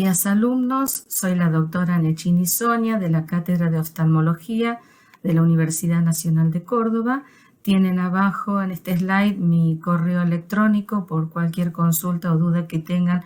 Días alumnos, soy la doctora Nechini Sonia de la Cátedra de Oftalmología de la Universidad Nacional de Córdoba. Tienen abajo en este slide mi correo electrónico por cualquier consulta o duda que tengan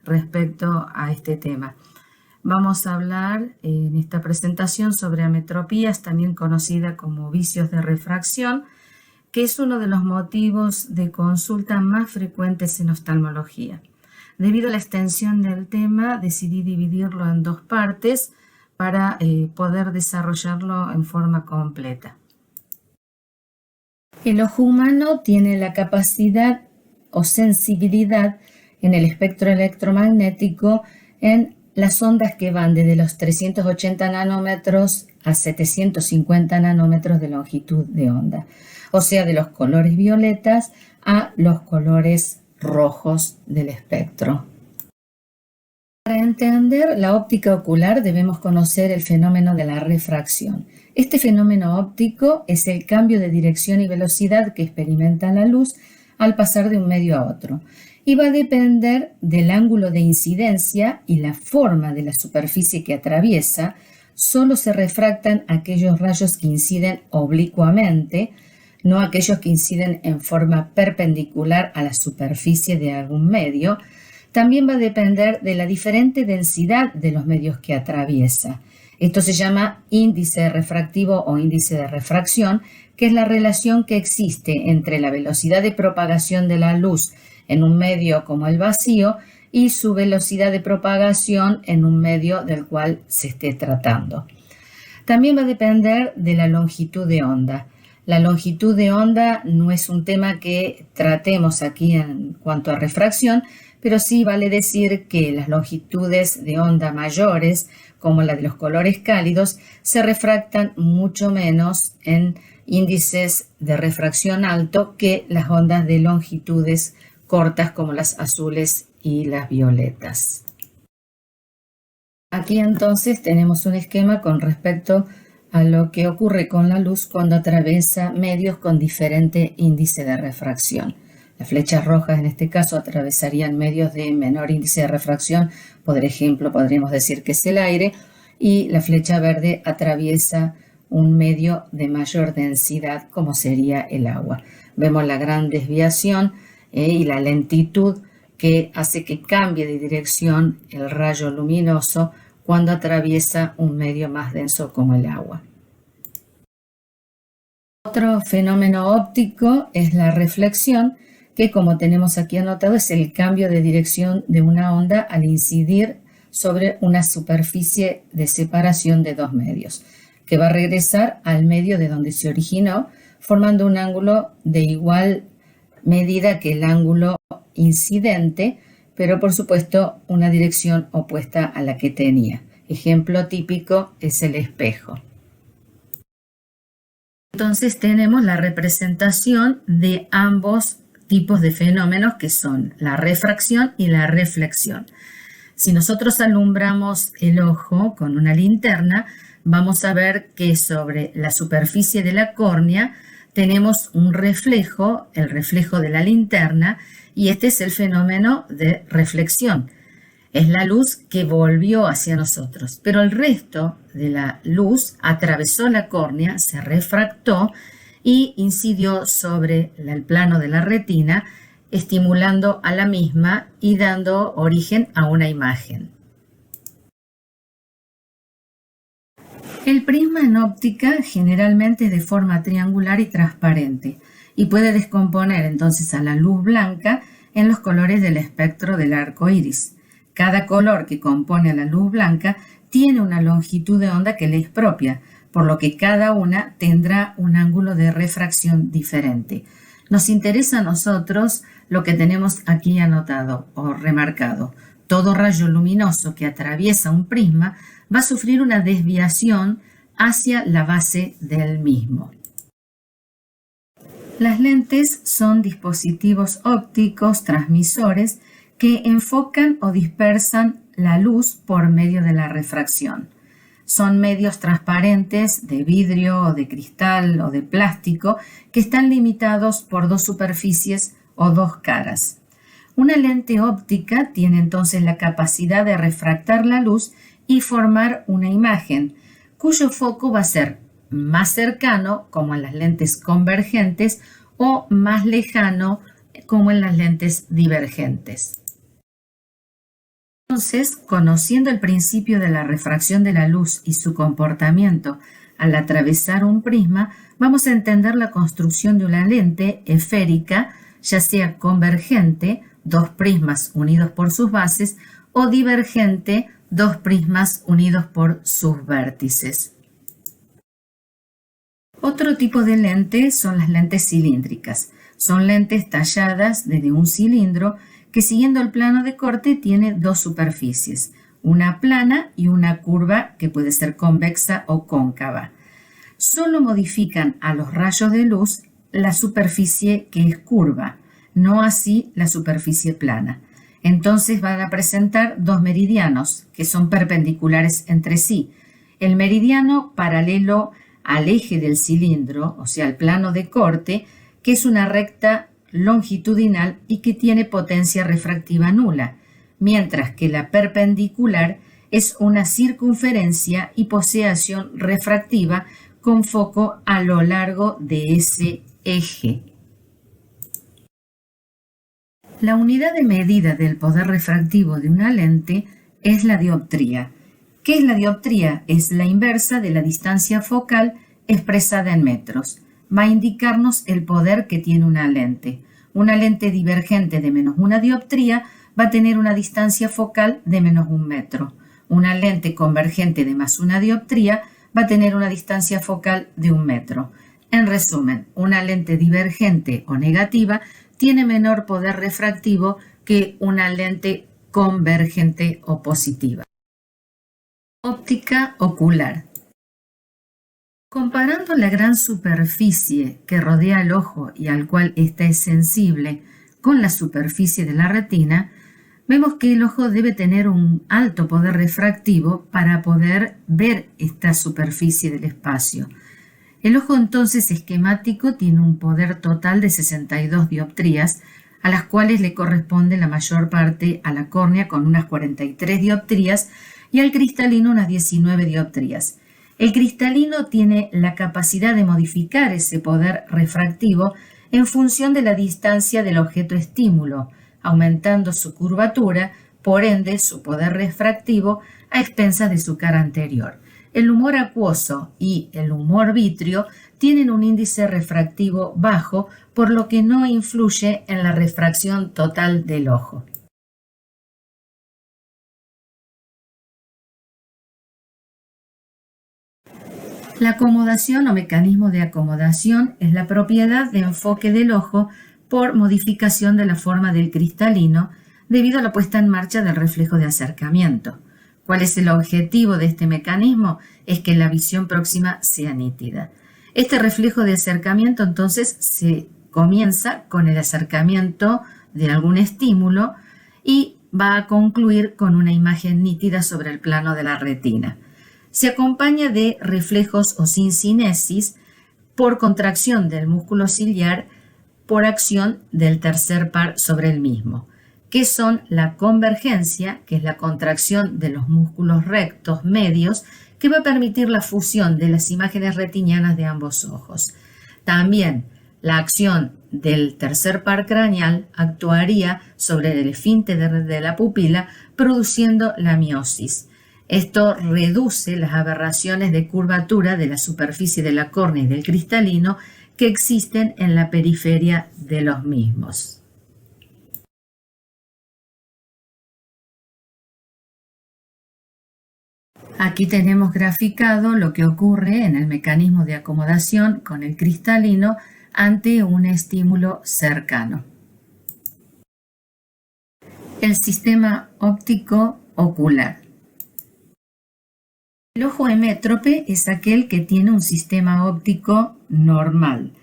respecto a este tema. Vamos a hablar en esta presentación sobre ametropías, también conocida como vicios de refracción, que es uno de los motivos de consulta más frecuentes en oftalmología. Debido a la extensión del tema, decidí dividirlo en dos partes para poder desarrollarlo en forma completa. El ojo humano tiene la capacidad o sensibilidad en el espectro electromagnético en las ondas que van desde los 380 nanómetros a 750 nanómetros de longitud de onda, o sea, de los colores violetas a los colores rojos del espectro. Para entender la óptica ocular debemos conocer el fenómeno de la refracción. Este fenómeno óptico es el cambio de dirección y velocidad que experimenta la luz al pasar de un medio a otro y va a depender del ángulo de incidencia y la forma de la superficie que atraviesa. Solo se refractan aquellos rayos que inciden oblicuamente, no aquellos que inciden en forma perpendicular a la superficie de algún medio. También va a depender de la diferente densidad de los medios que atraviesa. Esto se llama índice refractivo o índice de refracción, que es la relación que existe entre la velocidad de propagación de la luz en un medio como el vacío y su velocidad de propagación en un medio del cual se esté tratando. También va a depender de la longitud de onda. La longitud de onda no es un tema que tratemos aquí en cuanto a refracción, pero sí vale decir que las longitudes de onda mayores, como la de los colores cálidos, se refractan mucho menos en índices de refracción alto que las ondas de longitudes cortas como las azules y las violetas. Aquí entonces tenemos un esquema con respecto a lo que ocurre con la luz cuando atraviesa medios con diferente índice de refracción. Las flechas rojas en este caso atravesarían medios de menor índice de refracción, por ejemplo, podríamos decir que es el aire, y la flecha verde atraviesa un medio de mayor densidad como sería el agua. Vemos la gran desviación y la lentitud que hace que cambie de dirección el rayo luminoso cuando atraviesa un medio más denso como el agua. Otro fenómeno óptico es la reflexión, que como tenemos aquí anotado es el cambio de dirección de una onda al incidir sobre una superficie de separación de dos medios, que va a regresar al medio de donde se originó, formando un ángulo de igual medida que el ángulo incidente, pero por supuesto una dirección opuesta a la que tenía. Ejemplo típico es el espejo. Entonces tenemos la representación de ambos tipos de fenómenos que son la refracción y la reflexión. Si nosotros alumbramos el ojo con una linterna, vamos a ver que sobre la superficie de la córnea tenemos un reflejo, el reflejo de la linterna, y este es el fenómeno de reflexión. Es la luz que volvió hacia nosotros, pero el resto de la luz atravesó la córnea, se refractó y incidió sobre el plano de la retina, estimulando a la misma y dando origen a una imagen. El prisma en óptica generalmente es de forma triangular y transparente y puede descomponer entonces a la luz blanca en los colores del espectro del arco iris. Cada color que compone a la luz blanca tiene una longitud de onda que le es propia, por lo que cada una tendrá un ángulo de refracción diferente. Nos interesa a nosotros lo que tenemos aquí anotado o remarcado. Todo rayo luminoso que atraviesa un prisma va a sufrir una desviación hacia la base del mismo. Las lentes son dispositivos ópticos transmisores que enfocan o dispersan la luz por medio de la refracción. Son medios transparentes de vidrio o de cristal o de plástico que están limitados por dos superficies o dos caras. Una lente óptica tiene entonces la capacidad de refractar la luz y formar una imagen, cuyo foco va a ser más cercano, como en las lentes convergentes, o más lejano, como en las lentes divergentes. Entonces, conociendo el principio de la refracción de la luz y su comportamiento al atravesar un prisma, vamos a entender la construcción de una lente esférica, ya sea convergente, dos prismas unidos por sus bases, o divergente, dos prismas unidos por sus vértices. Otro tipo de lente son las lentes cilíndricas. Son lentes talladas desde un cilindro que, siguiendo el plano de corte, tiene dos superficies, una plana y una curva que puede ser convexa o cóncava. Solo modifican a los rayos de luz la superficie que es curva, no así la superficie plana. Entonces van a presentar dos meridianos que son perpendiculares entre sí. El meridiano paralelo al eje del cilindro, o sea, al plano de corte, que es una recta longitudinal y que tiene potencia refractiva nula, mientras que la perpendicular es una circunferencia y posee acción refractiva con foco a lo largo de ese eje. La unidad de medida del poder refractivo de una lente es la dioptría. ¿Qué es la dioptría? Es la inversa de la distancia focal expresada en metros. Va a indicarnos el poder que tiene una lente. Una lente divergente de menos una dioptría va a tener una distancia focal de menos 1 metro. Una lente convergente de más una dioptría va a tener una distancia focal de 1 metro. En resumen, una lente divergente o negativa tiene menor poder refractivo que una lente convergente o positiva. Óptica ocular. Comparando la gran superficie que rodea el ojo y al cual ésta es sensible con la superficie de la retina, vemos que el ojo debe tener un alto poder refractivo para poder ver esta superficie del espacio. El ojo entonces esquemático tiene un poder total de 62 dioptrías, a las cuales le corresponde la mayor parte a la córnea con unas 43 dioptrías y al cristalino unas 19 dioptrías. El cristalino tiene la capacidad de modificar ese poder refractivo en función de la distancia del objeto estímulo, aumentando su curvatura, por ende su poder refractivo, a expensas de su cara anterior. El humor acuoso y el humor vítreo tienen un índice refractivo bajo, por lo que no influye en la refracción total del ojo. La acomodación o mecanismo de acomodación es la propiedad de enfoque del ojo por modificación de la forma del cristalino debido a la puesta en marcha del reflejo de acercamiento. ¿Cuál es el objetivo de este mecanismo? Es que la visión próxima sea nítida. Este reflejo de acercamiento entonces se comienza con el acercamiento de algún estímulo y va a concluir con una imagen nítida sobre el plano de la retina. Se acompaña de reflejos o sincinesis por contracción del músculo ciliar por acción del tercer par sobre el mismo, que son la convergencia, que es la contracción de los músculos rectos medios, que va a permitir la fusión de las imágenes retinianas de ambos ojos. También la acción del tercer par craneal actuaría sobre el esfínter de la pupila, produciendo la miosis. Esto reduce las aberraciones de curvatura de la superficie de la córnea y del cristalino que existen en la periferia de los mismos. Aquí tenemos graficado lo que ocurre en el mecanismo de acomodación con el cristalino ante un estímulo cercano. El sistema óptico ocular. El ojo hemétrope es aquel que tiene un sistema óptico normal.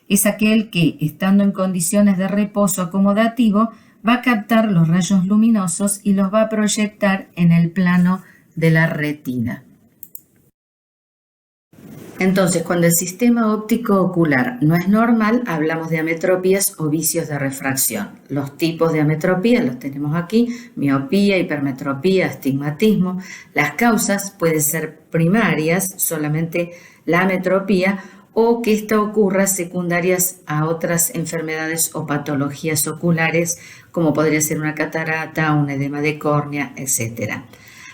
Es aquel que, estando en condiciones de reposo acomodativo, va a captar los rayos luminosos y los va a proyectar en el plano de la retina. Entonces, cuando el sistema óptico ocular no es normal, hablamos de ametropías o vicios de refracción. Los tipos de ametropía los tenemos aquí: miopía, hipermetropía, astigmatismo. Las causas pueden ser primarias, solamente la ametropía, o que esta ocurra secundarias a otras enfermedades o patologías oculares, como podría ser una catarata, un edema de córnea, etc.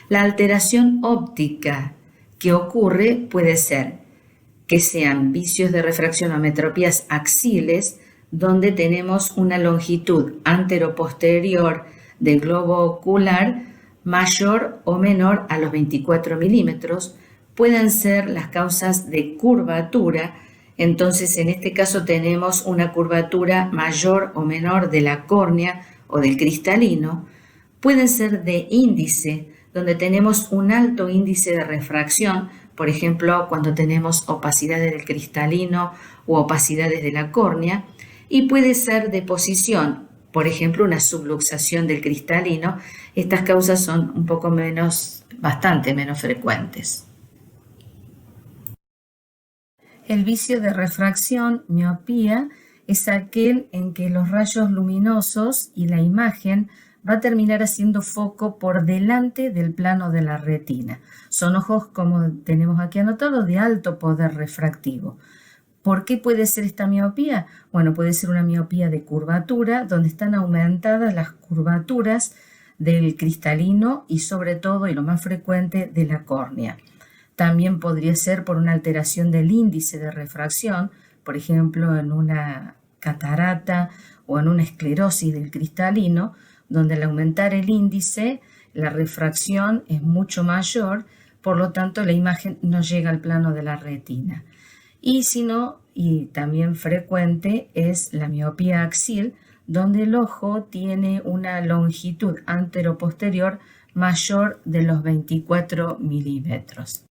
La alteración óptica que ocurre puede ser que sean vicios de refracción o ametropías axiles, donde tenemos una longitud antero-posterior del globo ocular mayor o menor a los 24 milímetros. Pueden ser las causas de curvatura. Entonces, en este caso tenemos una curvatura mayor o menor de la córnea o del cristalino. Pueden ser de índice, donde tenemos un alto índice de refracción, por ejemplo, cuando tenemos opacidades del cristalino u opacidades de la córnea. Y puede ser de posición, por ejemplo, una subluxación del cristalino. Estas causas son un poco menos, bastante menos frecuentes. El vicio de refracción, miopía, es aquel en que los rayos luminosos y la imagen va a terminar haciendo foco por delante del plano de la retina. Son ojos, como tenemos aquí anotado, de alto poder refractivo. ¿Por qué puede ser esta miopía? Bueno, puede ser una miopía de curvatura, donde están aumentadas las curvaturas del cristalino y sobre todo, y lo más frecuente, de la córnea. También podría ser por una alteración del índice de refracción, por ejemplo, en una catarata o en una esclerosis del cristalino, donde al aumentar el índice, la refracción es mucho mayor, por lo tanto la imagen no llega al plano de la retina. Y si no, y también frecuente, es la miopía axil, donde el ojo tiene una longitud antero-posterior mayor de los 24 milímetros.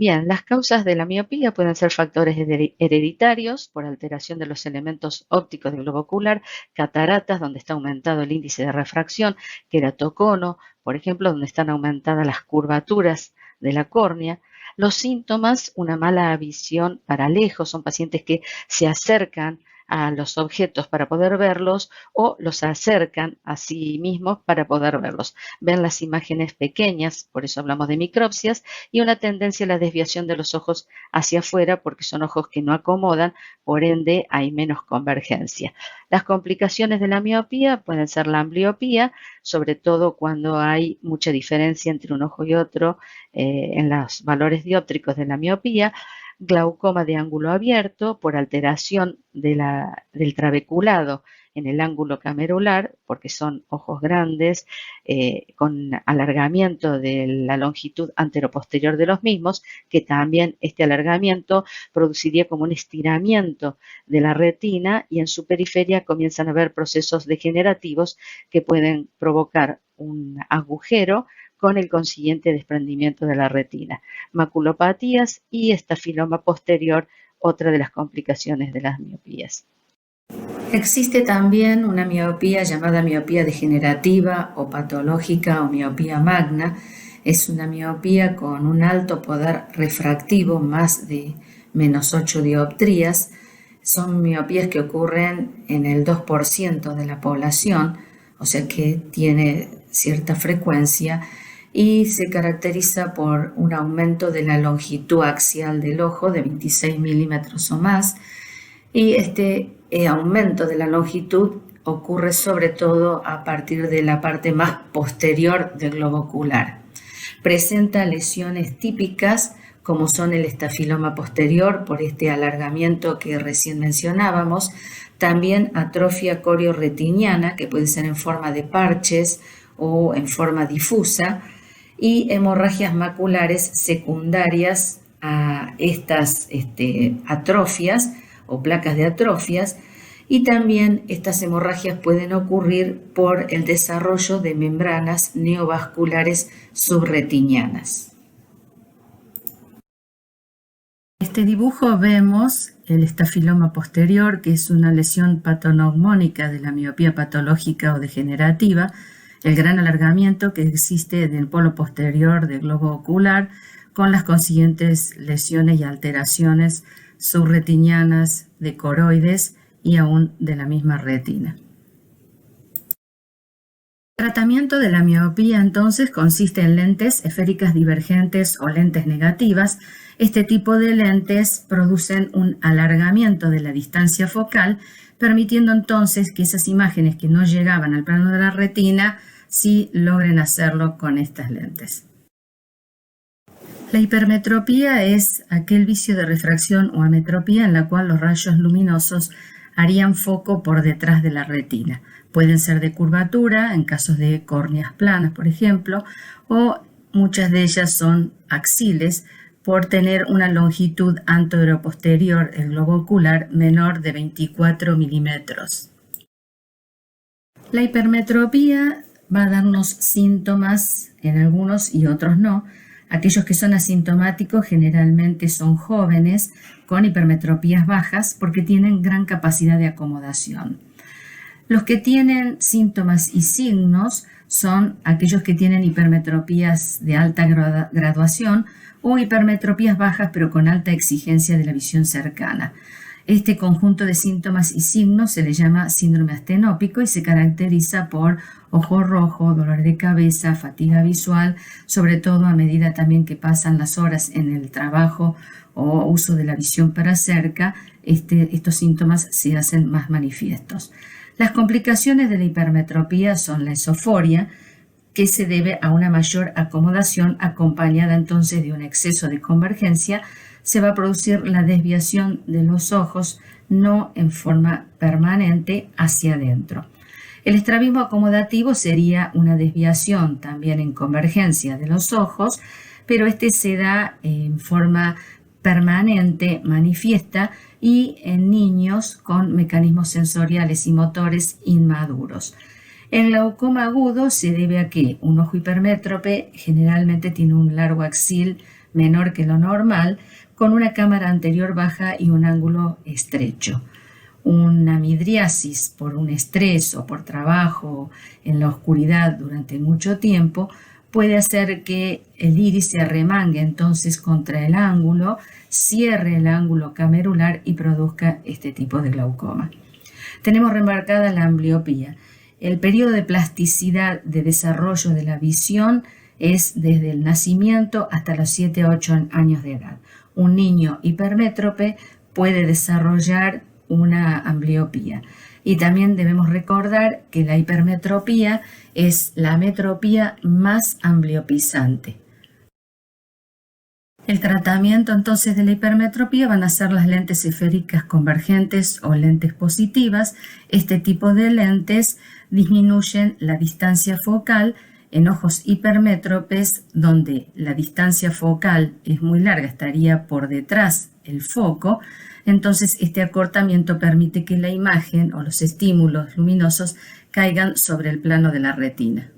Bien, las causas de la miopía pueden ser factores hereditarios por alteración de los elementos ópticos del globo ocular, cataratas donde está aumentado el índice de refracción, queratocono, por ejemplo, donde están aumentadas las curvaturas de la córnea. Los síntomas, una mala visión para lejos, son pacientes que se acercan a los objetos para poder verlos o los acercan a sí mismos para poder verlos. Ven las imágenes pequeñas, por eso hablamos de micropsias, y una tendencia a la desviación de los ojos hacia afuera porque son ojos que no acomodan, por ende hay menos convergencia. Las complicaciones de la miopía pueden ser la ambliopía, sobre todo cuando hay mucha diferencia entre un ojo y otro en los valores dióptricos de la miopía, glaucoma de ángulo abierto por alteración del trabeculado en el ángulo camerular, porque son ojos grandes con alargamiento de la longitud anteroposterior de los mismos, que también este alargamiento produciría como un estiramiento de la retina y en su periferia comienzan a haber procesos degenerativos que pueden provocar un agujero con el consiguiente desprendimiento de la retina. Maculopatías y estafiloma posterior, otra de las complicaciones de las miopías. Existe también una miopía llamada miopía degenerativa o patológica o miopía magna. Es una miopía con un alto poder refractivo, más de -8 dioptrías. Son miopías que ocurren en el 2% de la población, o sea que tiene cierta frecuencia y se caracteriza por un aumento de la longitud axial del ojo de 26 milímetros o más, y este aumento de la longitud ocurre sobre todo a partir de la parte más posterior del globo ocular. Presenta lesiones típicas como son el estafiloma posterior por este alargamiento que recién mencionábamos, también atrofia corioretiniana que puede ser en forma de parches o en forma difusa, y hemorragias maculares secundarias a estas atrofias o placas de atrofias, y también estas hemorragias pueden ocurrir por el desarrollo de membranas neovasculares subretinianas. En este dibujo vemos el estafiloma posterior, que es una lesión patoneumónica de la miopía patológica o degenerativa. el gran alargamiento que existe en el polo posterior del globo ocular, con las consiguientes lesiones y alteraciones subretinianas, de coroides y aún de la misma retina. El tratamiento de la miopía entonces consiste en lentes esféricas divergentes o lentes negativas. Este tipo de lentes producen un alargamiento de la distancia focal, permitiendo entonces que esas imágenes que no llegaban al plano de la retina sí logren hacerlo con estas lentes. La hipermetropía es aquel vicio de refracción o ametropía en la cual los rayos luminosos harían foco por detrás de la retina. Pueden ser de curvatura, en casos de córneas planas, por ejemplo, o muchas de ellas son axiles por tener una longitud anteroposterior del globo ocular menor de 24 milímetros. La hipermetropía va a darnos síntomas en algunos y otros no. Aquellos que son asintomáticos generalmente son jóvenes con hipermetropías bajas porque tienen gran capacidad de acomodación. Los que tienen síntomas y signos son aquellos que tienen hipermetropías de alta graduación o hipermetropías bajas pero con alta exigencia de la visión cercana. Este conjunto de síntomas y signos se le llama síndrome astenópico y se caracteriza por ojo rojo, dolor de cabeza, fatiga visual, sobre todo a medida también que pasan las horas en el trabajo o uso de la visión para cerca, estos síntomas se hacen más manifiestos. Las complicaciones de la hipermetropía son la esoforia, que se debe a una mayor acomodación acompañada entonces de un exceso de convergencia. Se va a producir la desviación de los ojos, no en forma permanente hacia adentro. El estrabismo acomodativo sería una desviación también en convergencia de los ojos, pero este se da en forma permanente, manifiesta, y en niños con mecanismos sensoriales y motores inmaduros. El glaucoma agudo se debe a que un ojo hipermétrope generalmente tiene un largo axil menor que lo normal, con una cámara anterior baja y un ángulo estrecho. Una midriasis por un estrés o por trabajo en la oscuridad durante mucho tiempo puede hacer que el iris se arremangue entonces contra el ángulo, cierre el ángulo camerular y produzca este tipo de glaucoma. Tenemos remarcada la ambliopía. El periodo de plasticidad de desarrollo de la visión es desde el nacimiento hasta los 7 a 8 años de edad. Un niño hipermétrope puede desarrollar una ambliopía. Y también debemos recordar que la hipermetropía es la ametropía más ambliopizante. El tratamiento entonces de la hipermetropía van a ser las lentes esféricas convergentes o lentes positivas. Este tipo de lentes disminuyen la distancia focal en ojos hipermétropes donde la distancia focal es muy larga, estaría por detrás el foco. Entonces este acortamiento permite que la imagen o los estímulos luminosos caigan sobre el plano de la retina.